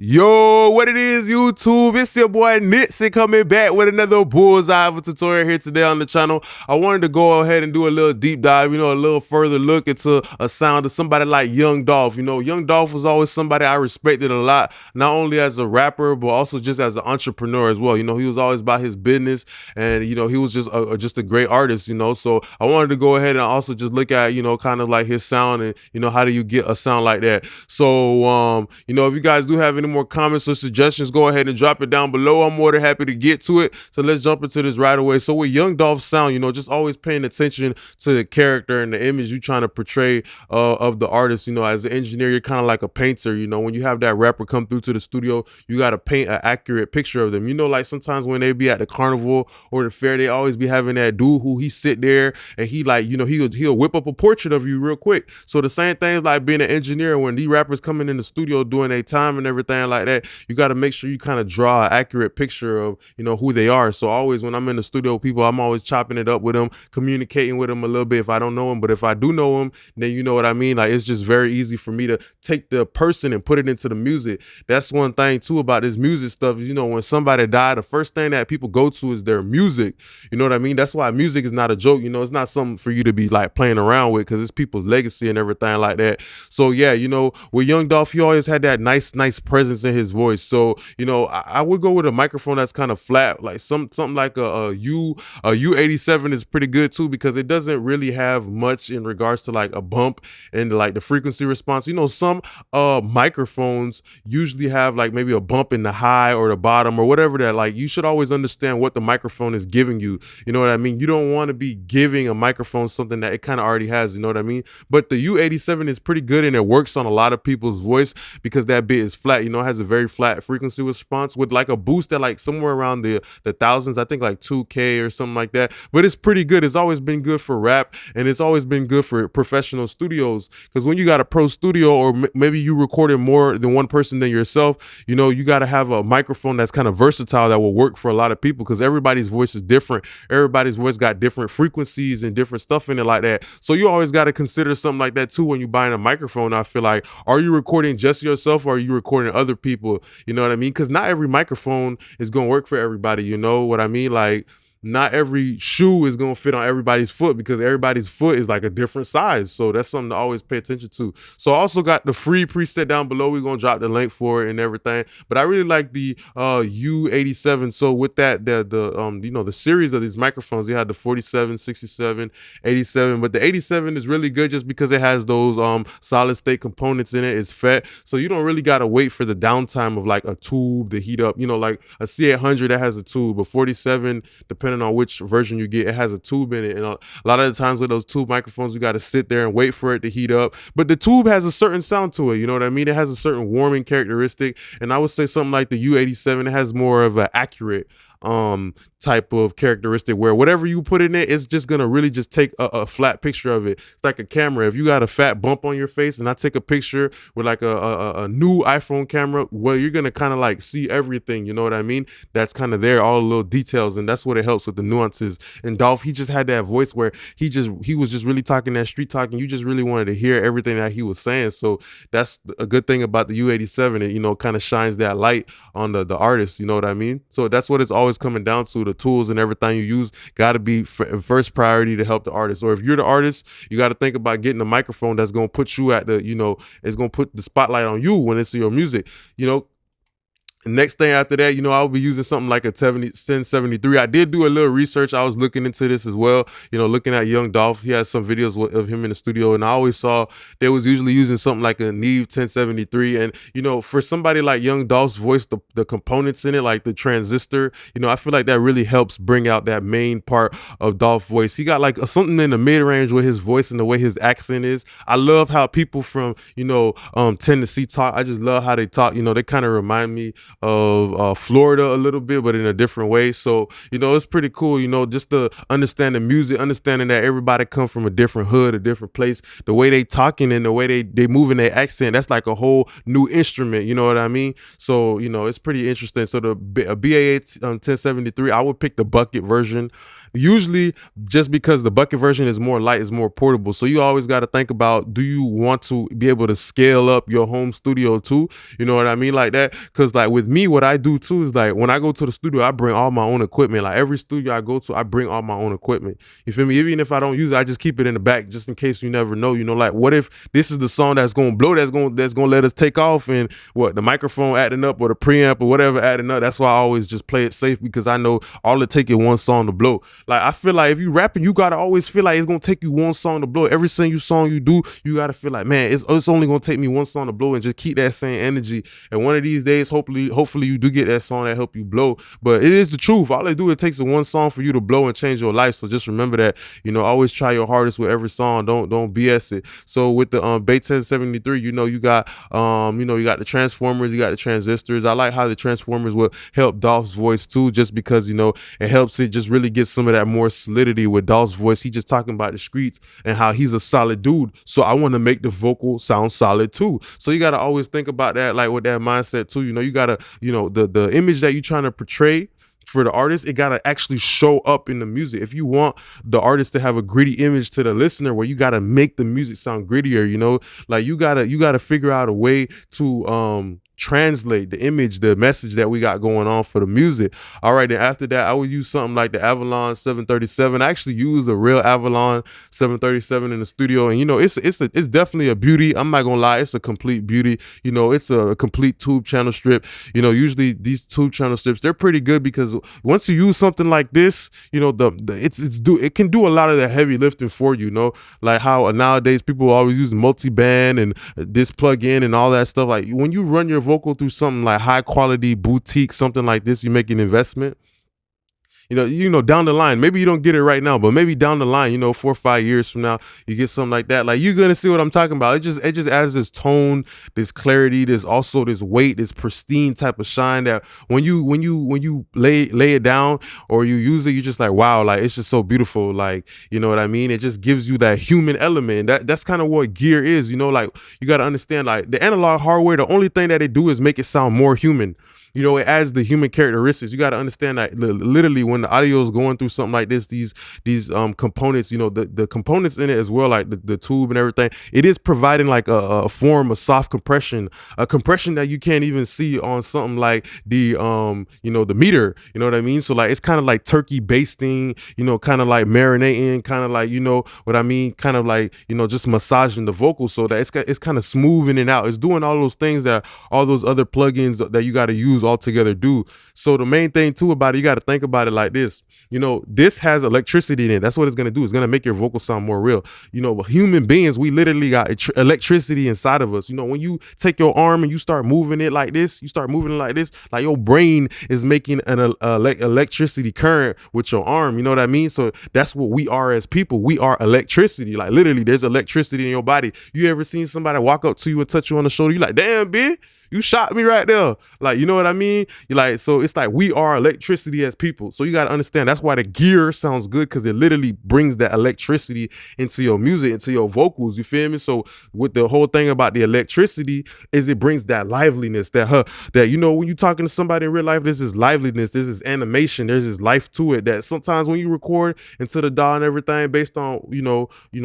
Yo, what it is, YouTube? It's your boy Nitzy coming back with another bullseye of a tutorial here today on the channel. I wanted to go ahead and do a little deep dive, a little further look into a sound of somebody like Young Dolph. Young Dolph was always somebody I respected a lot, not only as a rapper, but also just as an entrepreneur as well. He was always about his business, and he was just a great artist. So I wanted to go ahead and also just look at kind of like his sound and how do you get a sound like that. So if you guys do have any more comments or suggestions, go ahead and drop it down below. I'm more than happy to get to it. So let's jump into this right away. So with Young Dolph's sound, just always paying attention to the character and the image you're trying to portray of the artist. As an engineer, you're kind of like a painter. When you have that rapper come through to the studio, you got to paint an accurate picture of them. Like sometimes when they be at the carnival or the fair, they always be having that dude who he sit there and he like, he'll whip up a portrait of you real quick. So the same thing is like being an engineer. When these rappers coming in the studio doing their time and everything like that, you got to make sure you kind of draw an accurate picture of who they are. So always when I'm in the studio with people, I'm always chopping it up with them, communicating with them a little bit if I don't know them. But if I do know them, then you know what I mean. Like it's just very easy for me to take the person and put it into the music. That's one thing too about this music stuff is when somebody died, the first thing that people go to is their music. You know what I mean? That's why music is not a joke. It's not something for you to be like playing around with, because it's people's legacy and everything like that. So yeah, with Young Dolph, he always had that nice presence in his voice. So I would go with a microphone that's kind of flat, like something like a U87 is pretty good too, because it doesn't really have much in regards to like a bump and like the frequency response. Some microphones usually have like maybe a bump in the high or the bottom or whatever that, like, you should always understand what the microphone is giving you. You know what I mean? You don't want to be giving a microphone something that it kind of already has. You know what I mean? But the U87 is pretty good and it works on a lot of people's voice because that bit is flat. It has a very flat frequency response with like a boost at like somewhere around the thousands. I think like 2K or something like that. But it's pretty good. It's always been good for rap, and it's always been good for professional studios, because when you got a pro studio, or maybe you recorded more than one person than yourself, you got to have a microphone that's kind of versatile that will work for a lot of people, because everybody's voice is different. Everybody's voice got different frequencies and different stuff in it like that. So you always got to consider something like that too when you're buying a microphone. I feel like, are you recording just yourself or are you recording other people? You know what I mean? Because not every microphone is going to work for everybody. You know what I mean? Like, not every shoe is going to fit on everybody's foot, because everybody's foot is like a different size. So that's something to always pay attention to. So I also got the free preset down below. We're going to drop the link for it and everything. But I really like the U87. So with that, the series of these microphones, you had the 47, 67, 87. But the 87 is really good just because it has those solid state components in it. It's fat. So you don't really got to wait for the downtime of like a tube to heat up. Like a C800 that has a tube, but 47, depending on which version you get, it has a tube in it. And a lot of the times with those tube microphones, you got to sit there and wait for it to heat up. But the tube has a certain sound to it. You know what I mean? It has a certain warming characteristic. And I would say something like the U87, it has more of an accurate type of characteristic where whatever you put in it, it's just gonna really just take a flat picture of it. It's like a camera. If you got a fat bump on your face and I take a picture with like a new iPhone camera, well, you're gonna kind of like see everything. You know what I mean? That's kind of there, all the little details, and that's what it helps with the nuances. And Dolph, he just had that voice where he was just really talking that street talking. You just really wanted to hear everything that he was saying. So that's a good thing about the U87. It kind of shines that light on the artist. You know what I mean? So that's what it's always coming down to. The tools and everything you use got to be first priority to help the artist. Or if you're the artist, you got to think about getting a microphone that's going to put you at the, it's going to put the spotlight on you when it's your music. Next thing after that, I'll be using something like a 1073. I did do a little research. I was looking into this as well, looking at Young Dolph. He has some videos of him in the studio, and I always saw they was usually using something like a Neve 1073. And, for somebody like Young Dolph's voice, the components in it, like the transistor, I feel like that really helps bring out that main part of Dolph's voice. He got like something in the mid-range with his voice and the way his accent is. I love how people from, Tennessee talk. I just love how they talk. They kind of remind me Florida a little bit, but in a different way. So, it's pretty cool, just to understand the music, understanding that everybody come from a different hood, a different place, the way they talking and the way they moving their accent, that's like a whole new instrument, you know what I mean? So, it's pretty interesting. So the BAA 1073, I would pick the bucket version. Usually just because the bucket version is more light, is more portable. So you always got to think about, do you want to be able to scale up your home studio too? You know what I mean? Like that. Cause like with me, what I do too is like when I go to the studio, I bring all my own equipment. Like every studio I go to, I bring all my own equipment. You feel me? Even if I don't use it, I just keep it in the back just in case you never know. Like what if this is the song that's gonna blow, that's gonna let us take off, and what, the microphone acting up or the preamp or whatever acting up. That's why I always just play it safe, because I know all it take is one song to blow. Like I feel like if you rapping, you gotta always feel like it's gonna take you one song to blow. Every single song you do, you gotta feel like, man, it's only gonna take me one song to blow, and just keep that same energy. And one of these days, hopefully you do get that song that help you blow. But it is the truth. All they do, it takes one song for you to blow and change your life. So just remember that, always try your hardest with every song. Don't BS it. So with the Bates 1073, you got you got the transformers, you got the transistors. I like how the transformers will help Dolph's voice too, just because it helps it just really get some of that more solidity with Dolph's voice. He just talking about the streets and how he's a solid dude. So I want to make the vocal sound solid too. So you got to always think about that, like with that mindset too. You got to, the image that you're trying to portray for the artist, it gotta actually show up in the music. If you want the artist to have a gritty image to the listener, where you gotta make the music sound grittier, like you gotta figure out a way to translate the image, the message that we got going on for the music. All right, then after that, I would use something like the Avalon 737. I actually use a real Avalon 737 in the studio, and it's definitely a beauty. I'm not gonna lie, it's a complete beauty. It's a complete tube channel strip. Usually these tube channel strips, they're pretty good, because once you use something like this, it can do a lot of the heavy lifting for you. Like how nowadays people always use multi-band and this plug-in and all that stuff. Like when you run your vocal through something like high quality boutique, something like this, you make an investment. Down the line, maybe you don't get it right now, but maybe down the line, 4 or 5 years from now, you get something like that. Like, you're gonna see what I'm talking about. It just adds this tone, this clarity, this also this weight, this pristine type of shine that when you lay it down or you use it, you're just like, wow, like it's just so beautiful. Like, you know what I mean? It just gives you that human element. That's kind of what gear is. Like you got to understand, like the analog hardware, the only thing that they do is make it sound more human. It adds the human characteristics. You got to understand that literally when the audio is going through something like this, these components, the components in it as well, like the tube and everything, it is providing like a form of soft compression, a compression that you can't even see on something like the the meter. You know what I mean? So like it's kind of like turkey basting, kind of like marinating, kind of like, what I mean, kind of like, just massaging the vocal so that it's kind of smoothing it out. It's doing all those things that all those other plugins that you got to use altogether do. So the main thing too about it, you got to think about it like this. This has electricity in it. That's what it's going to do. It's going to make your vocal sound more real. Human beings, we literally got electricity inside of us. When you take your arm and you start moving it like this, like your brain is making an electricity current with your arm. You know what I mean? So that's what we are as people. We are electricity. Like literally there's electricity in your body. You ever seen somebody walk up to you and touch you on the shoulder? You like, damn, bitch, you shot me right there. Like, you know what I mean? So it's like we are electricity as people. So you got to understand, that's why the gear sounds good, because it literally brings that electricity into your music, into your vocals. You feel me? So with the whole thing about the electricity is it brings that liveliness, that when you're talking to somebody in real life, this is liveliness, this is animation, there's this life to it that sometimes when you record into the DAW and everything, based on,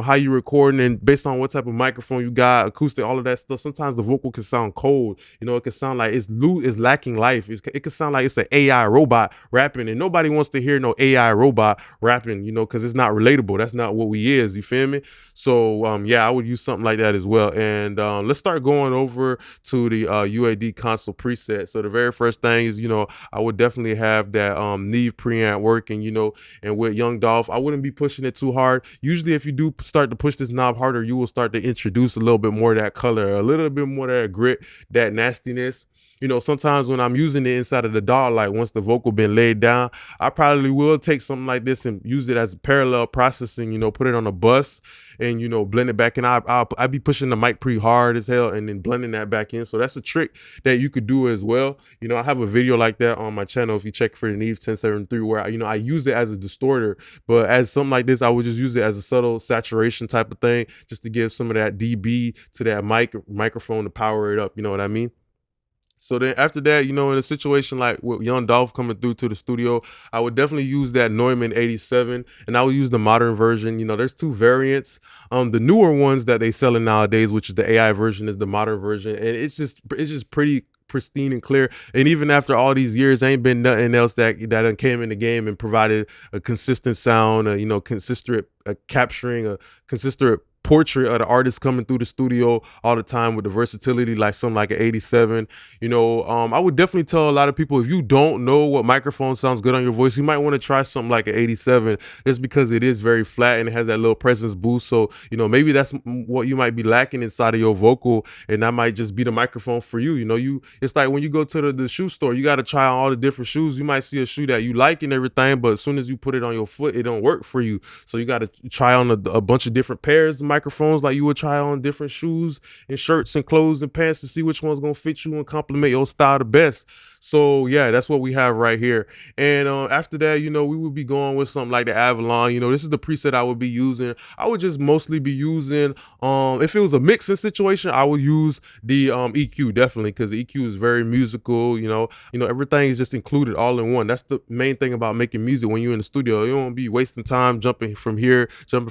how you recording and based on what type of microphone you got, acoustic, all of that stuff, sometimes the vocal can sound cold. It can sound like it's lacking life. It can sound like it's an AI robot rapping, and nobody wants to hear no AI robot rapping, because it's not relatable. That's not what we is. You feel me? So I would use something like that as well. And let's start going over to the UAD console preset. So the very first thing is, I would definitely have that Neve preamp working, and with Young Dolph, I wouldn't be pushing it too hard. Usually if you do start to push this knob harder, you will start to introduce a little bit more of that color, a little bit more of that grit, that nastiness. sometimes when I'm using it inside of the DAW, like once the vocal been laid down, I probably will take something like this and use it as parallel processing, put it on a bus and, blend it back in. I be pushing the mic pretty hard as hell and then blending that back in. So that's a trick that you could do as well. I have a video like that on my channel if you check for the Neve 1073 where, I use it as a distorter, but as something like this, I would just use it as a subtle saturation type of thing just to give some of that dB to that microphone to power it up. You know what I mean? So then after that, in a situation like with young Dolph coming through to the studio, I would definitely use that Neumann 87 and I would use the modern version. There's two variants. The newer ones that they selling nowadays, which is the AI version, is the modern version. And it's just pretty pristine and clear. And even after all these years, ain't been nothing else that came in the game and provided a consistent sound, consistent capturing a consistent portrait of the artist coming through the studio all the time with the versatility like something like an 87. I would definitely tell a lot of people, if you don't know what microphone sounds good on your voice, you might want to try something like an 87 just because it is very flat and it has that little presence boost. So maybe that's what you might be lacking inside of your vocal, and that might just be the microphone for you. It's like when you go to the shoe store, you got to try on all the different shoes. You might see a shoe that you like and everything, but as soon as you put it on your foot, it don't work for you. So you got to try on a bunch of different pairs of microphones like you would try on different shoes and shirts and clothes and pants to see which one's gonna fit you and complement your style the best. So yeah, that's what we have right here. And after that, we would be going with something like the Avalon. This is the preset I would be using. I would just mostly be using, if it was a mixing situation, I would use the EQ definitely, because the EQ is very musical. Everything is just included all in one. That's the main thing about making music when you're in the studio. You don't be wasting time jumping from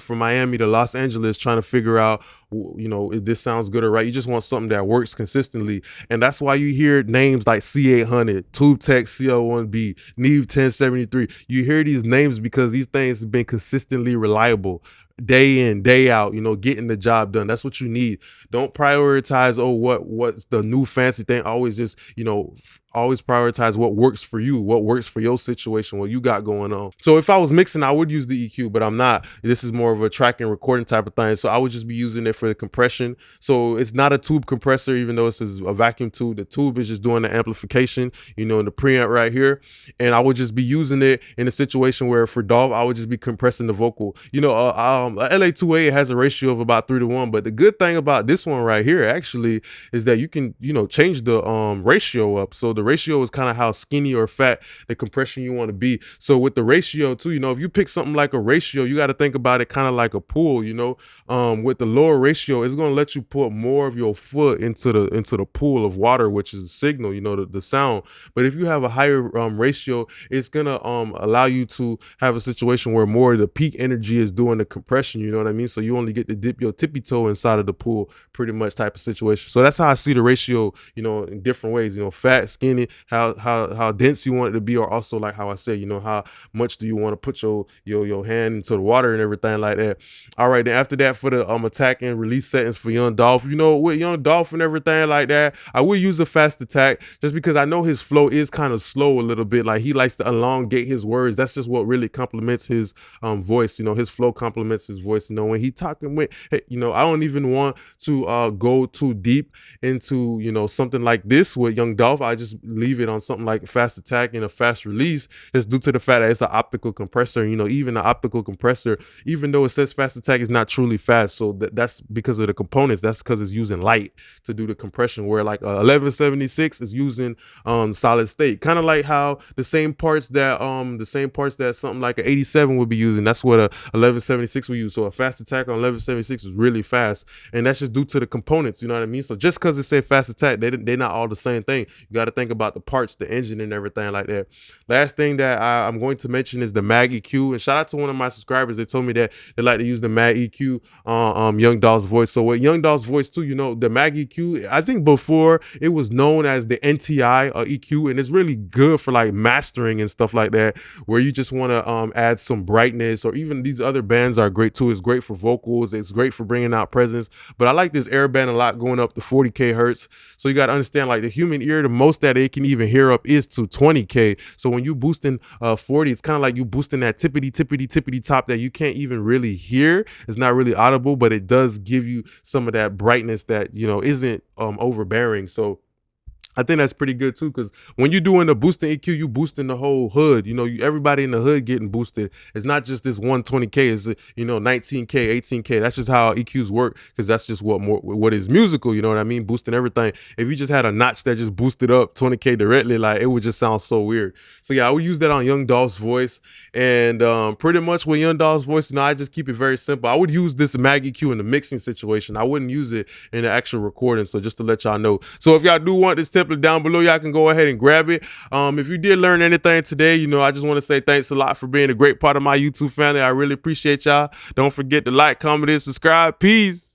Miami to Los Angeles trying to figure out, if this sounds good or right. You just want something that works consistently. And that's why you hear names like C800, TubeTech CL1B, Neve 1073. You hear these names because these things have been consistently reliable day in, day out, getting the job done. That's what you need. Don't prioritize, what's the new fancy thing. Always just, always prioritize what works for you, what works for your situation, what you got going on. So if I was mixing, I would use the EQ, but I'm not. This is more of a track and recording type of thing. So I would just be using it for the compression. So it's not a tube compressor, even though this is a vacuum tube. The tube is just doing the amplification, in the preamp right here. And I would just be using it in a situation where for Dolph, I would just be compressing the vocal. LA2A has a ratio of about 3:1, but the good thing about this one right here actually is that you can, change the ratio up. So the ratio is kind of how skinny or fat the compression you want to be. So with the ratio too, if you pick something like a ratio, you got to think about it kind of like a pool. With the lower ratio, it's going to let you put more of your foot into the pool of water, which is the signal, the sound. But if you have a higher ratio, it's gonna allow you to have a situation where more of the peak energy is doing the compression. You know what I mean? So you only get to dip your tippy toe inside of the pool, pretty much type of situation. So that's how I see the ratio, in different ways. Fat, skinny, how dense you want it to be, or also like how I said, how much do you want to put your hand into the water and everything like that. All right, then after that, for the attack and release settings for young Dolph, with young Dolph and everything like that, I will use a fast attack just because I know his flow is kind of slow a little bit. Like he likes to elongate his words. That's just what really complements his voice. His flow complements his voice. When he talking with, hey, I don't even want to go too deep into something like this with young Dolph. I just leave it on something like fast attack and a fast release, just due to the fact that it's an optical compressor. Even the optical compressor, even though it says fast attack, is not truly fast. So that's because of the components. That's because it's using light to do the compression, where like 1176 is using solid state, kind of like how the same parts that something like an 87 would be using. That's what a 1176 will use. So a fast attack on 1176 is really fast, and that's just due to the components. You know what I mean? So just because it say fast attack, they're not all the same thing. You got to think about the parts, the engine, and everything like that. Last thing that I'm going to mention is the mag EQ. And shout out to one of my subscribers. They told me that they like to use the mag EQ on Young Dolph's voice. So with Young Dolph's voice too, the mag EQ, I think before it was known as the NTI EQ, and it's really good for like mastering and stuff like that, where you just want to add some brightness, or even these other bands are great too. It's great for vocals. It's great for bringing out presence. But I like this air band a lot, going up to 40K hertz. So you got to understand, like the human ear, the most that it can even hear up is to 20K. So when you boosting 40, it's kind of like you boosting that tippity top that you can't even really hear. It's not really audible, but it does give you some of that brightness that isn't overbearing. So I think that's pretty good too, because when you're doing the boosting EQ, you boosting the whole hood. You know, everybody in the hood getting boosted. It's not just this 120K. It's 19K, 18K. That's just how EQs work, because that's just what is musical. You know what I mean? Boosting everything. If you just had a notch that just boosted up 20K directly, like, it would just sound so weird. So yeah, I would use that on Young Dolph's voice, and pretty much with Young Dolph's voice, I just keep it very simple. I would use this Mag EQ in the mixing situation. I wouldn't use it in the actual recording. So just to let y'all know. So if y'all do want this template down below, y'all can go ahead and grab it. If you did learn anything today, I just want to say thanks a lot for being a great part of my YouTube family. I really appreciate y'all. Don't forget to like, comment, and subscribe. Peace.